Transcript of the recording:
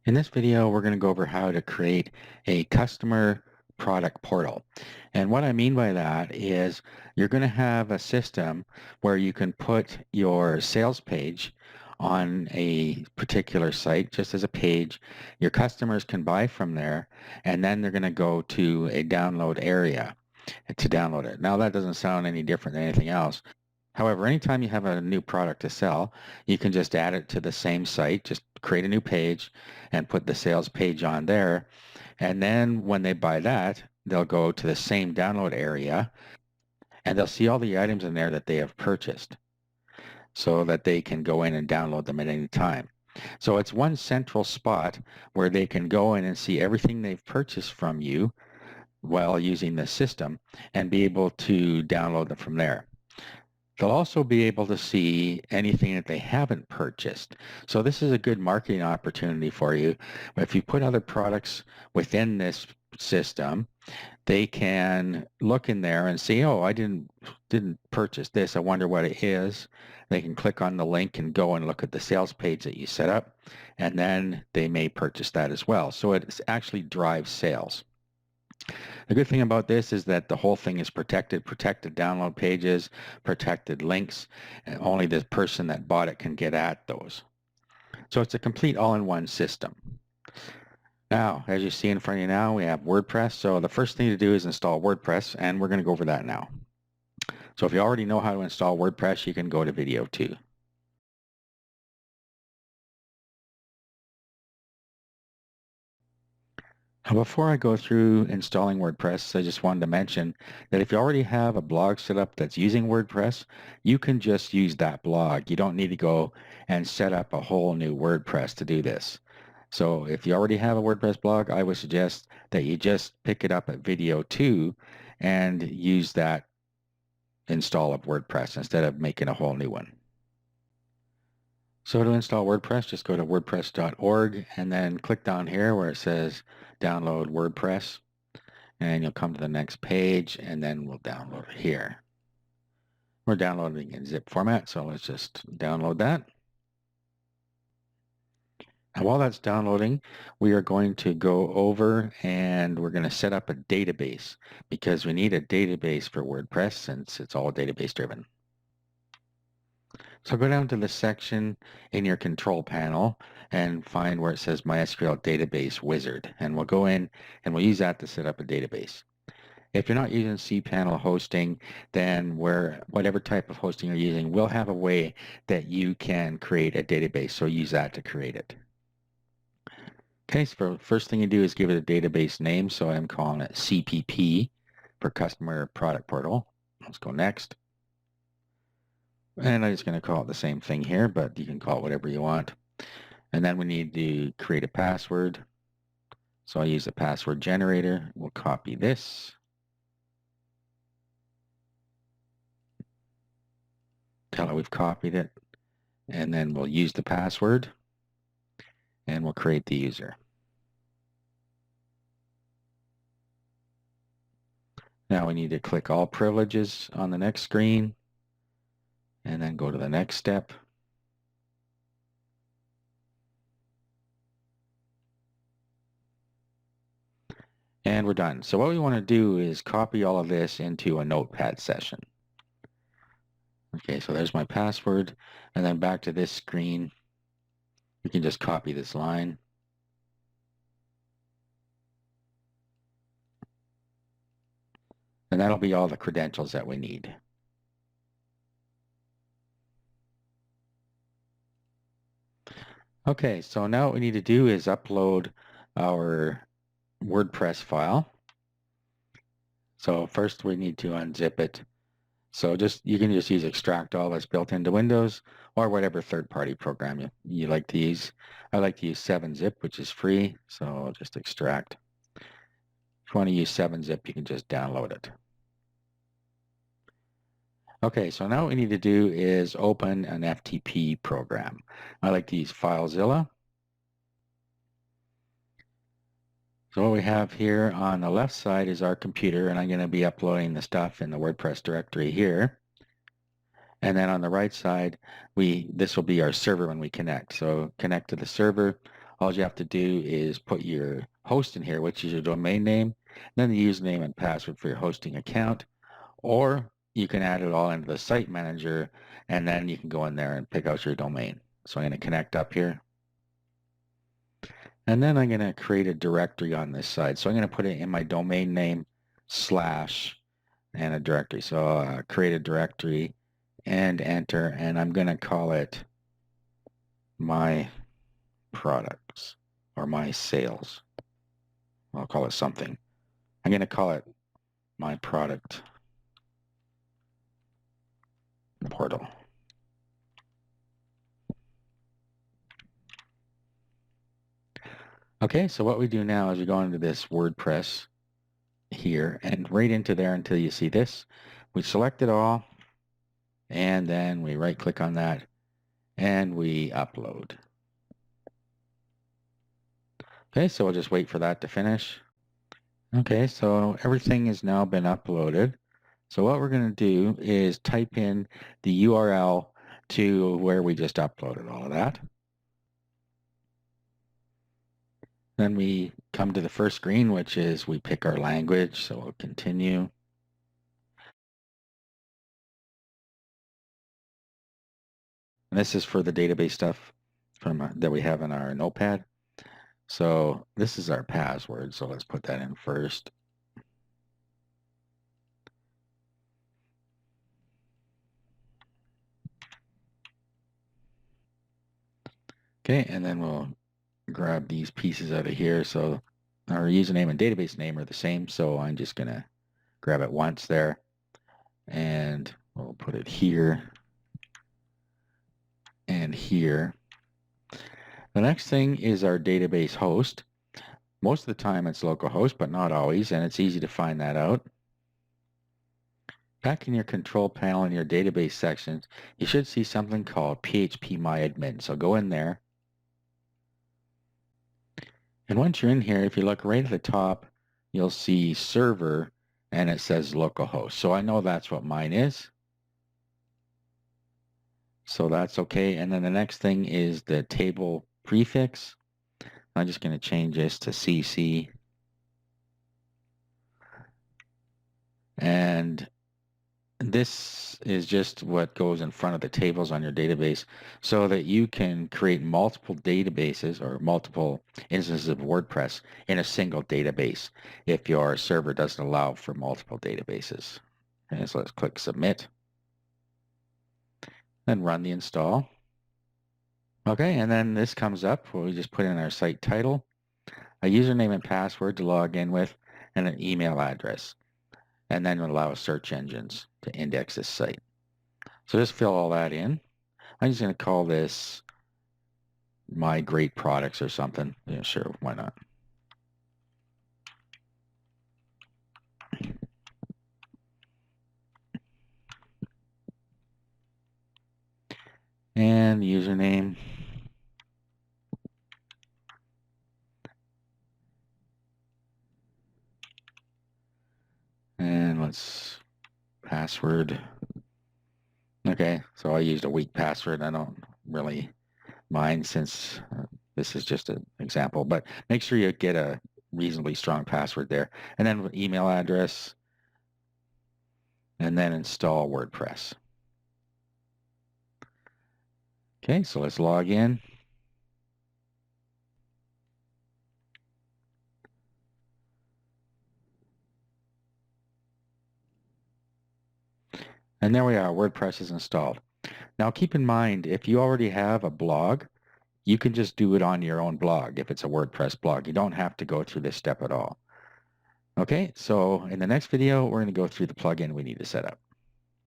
In this video, we're going to go over how to create a customer product portal. And what I mean by that is you're going to have a system where you can put your sales page on a particular site just as a page. Your customers can buy from there, and then they're going to go to a download area to download it. Now, that doesn't sound any different than anything else. However, anytime you have a new product to sell, you can just add it to the same site, just create a new page and put the sales page on there. And then when they buy that, they'll go to the same download area and they'll see all the items in there that they have purchased so that they can go in and download them at any time. So it's one central spot where they can go in and see everything they've purchased from you while using the system and be able to download them from there. They'll also be able to see anything that they haven't purchased. So this is a good marketing opportunity for you. If you put other products within this system, they can look in there and see, oh, I didn't purchase this. I wonder what it is. They can click on the link and go and look at the sales page that you set up, and then they may purchase that as well. So it actually drives sales. The good thing about this is that the whole thing is protected download pages, protected links, and only the person that bought it can get at those. So it's a complete all-in-one system. Now, as you see in front of you now, we have WordPress. So the first thing to do is install WordPress, and we're going to go over that now. So if you already know how to install WordPress, you can go to video 2. Now, before I go through installing WordPress, I just wanted to mention that if you already have a blog set up that's using WordPress, you can just use that blog. You don't need to go and set up a whole new WordPress to do this. So if you already have a WordPress blog, I would suggest that you just pick it up at video 2 and use that install of WordPress instead of making a whole new one. So to install WordPress, just go to wordpress.org and then click down here where it says download WordPress, and you'll come to the next page and then we'll download it here. We're downloading in zip format, so let's just download that. Now while that's downloading, we are going to go over and we're going to set up a database because we need a database for WordPress since it's all database driven. So go down to the section in your control panel and find where it says MySQL Database Wizard. And we'll go in and we'll use that to set up a database. If you're not using cPanel hosting, then whatever type of hosting you're using, we'll have a way that you can create a database. So use that to create it. Okay, so first thing you do is give it a database name. So I'm calling it CPP for Customer Product Portal. Let's go next. And I'm just going to call it the same thing here, but you can call it whatever you want. And then we need to create a password. So I'll use the password generator. We'll copy this. Tell it we've copied it. And then we'll use the password. And we'll create the user. Now we need to click all privileges on the next screen. And then go to the next step. And we're done. So what we want to do is copy all of this into a notepad session. Okay, so there's my password. And then back to this screen, we can just copy this line. And that'll be all the credentials that we need. Okay, so now what we need to do is upload our WordPress file. So first we need to unzip it. So you can just use extract all that's built into Windows or whatever third-party program you like to use. I like to use 7-zip, which is free, so I'll just extract. If you want to use 7-zip, you can just download it. Okay, so now what we need to do is open an FTP program. I like to use FileZilla. So what we have here on the left side is our computer, and I'm going to be uploading the stuff in the WordPress directory here. And then on the right side, this will be our server when we connect. So connect to the server. all you have to do is put your host in here, which is your domain name, then the username and password for your hosting account, or you can add it all into the site manager, and then you can go in there and pick out your domain. So I'm going to connect up here. And then I'm going to create a directory on this side. So I'm going to put it in my domain name / and a directory. So create a directory and enter, and I'm going to call it my products or my sales. I'll call it something. I'm going to call it my product portal. Okay, so what we do now is we go into this WordPress here and right into there until you see this. We select it all, and then we right click on that and we upload. Okay, so we'll just wait for that to finish. Okay, so everything has now been uploaded. So what we're going to do is type in the URL to where we just uploaded all of that. Then we come to the first screen, which is we pick our language, so we'll continue. And this is for the database stuff from that we have in our notepad. So this is our password, so let's put that in first. Okay, and then we'll grab these pieces out of here. So our username and database name are the same, so I'm just going to grab it once there, and we'll put it here and here. The next thing is our database host. Most of the time it's localhost, but not always, and it's easy to find that out. Back in your control panel in your database sections, you should see something called phpMyAdmin. So go in there. And once you're in here, if you look right at the top, you'll see server and it says localhost. So I know that's what mine is. So that's okay. And then the next thing is the table prefix. I'm just going to change this to CC. And this is just what goes in front of the tables on your database so that you can create multiple databases or multiple instances of WordPress in a single database if your server doesn't allow for multiple databases. Okay, so let's click Submit. Then run the install. Okay, and then this comes up where we just put in our site title, a username and password to log in with, and an email address. And then allow search engines to index this site. So just fill all that in. I'm just going to call this My Great Products or something. Yeah, sure, why not? And the username. And let's password. Okay, so I used a weak password. I don't really mind since this is just an example, but make sure you get a reasonably strong password there. And then email address, and then install WordPress. Okay, so let's log in. And there we are, WordPress is installed. Now keep in mind, if you already have a blog, you can just do it on your own blog if it's a WordPress blog. You don't have to go through this step at all. Okay, so in the next video, we're going to go through the plugin we need to set up.